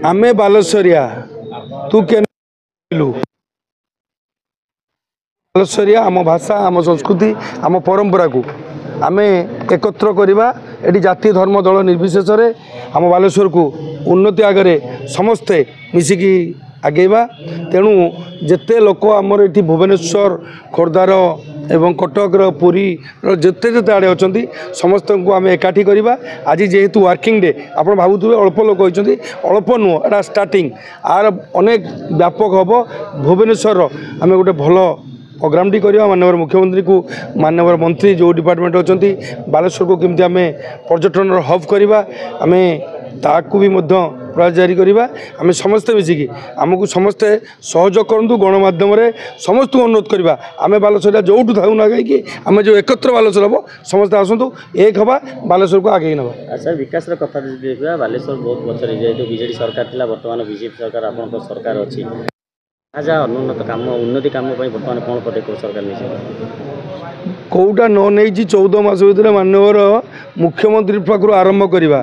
आमे बालेश्वरिया तू के बालेश्वरिया आम भाषा आम संस्कृति आम परंपरा को आमे एकत्र करवा ये जाति धर्म दल निर्विशेष आम बालेश्वर को उन्नति आगे समस्ते मिसिकी आगेवा तेणु जिते लोक आमर ये भुवनेश्वर खोर्धार एवं कटक पुरी जिते जिते आड़े अच्छा समस्त को आम एकाठी करवा आज जेहेतु वर्किंग डे आप भावुवे अल्प लोक होती अल्प नुह एटा स्टार्टिंग आर अनेक व्यापक हम भुवनेश्वर आम गोटे भल प्रोग्राम टी करवा माननीय मुख्यमंत्री को माननीय मंत्री जो डिपार्टमेंट अच्छा बालेश्वर को केमती आम पर्यटन हब करवा आम ताकू भी प्रयास जारी करवा आम समस्ते मिसिकी आमको समस्ते सहयोग करूँ गणमाध्यम समस्त अनुरोध करवा आम बालेश्वर जो था ना कहीं आम जो एकत्र बालेश्वर हम समस्ते आसतु एक हवा बालेश्वर को आगे ना। अच्छा विकास कथा देखा बालेश्वर बहुत बचर जेहतु बीजेडी सरकार थी बर्तमान बीजेपी सरकार आप सरकार अच्छी आज अनुन्नत कम उन्नति कम बर्तमान कौन पदक्षेप सरकार नहीं कौटा न नहीं 14 मास भर माननीय मुख्यमंत्री पाखु आरंभ करवा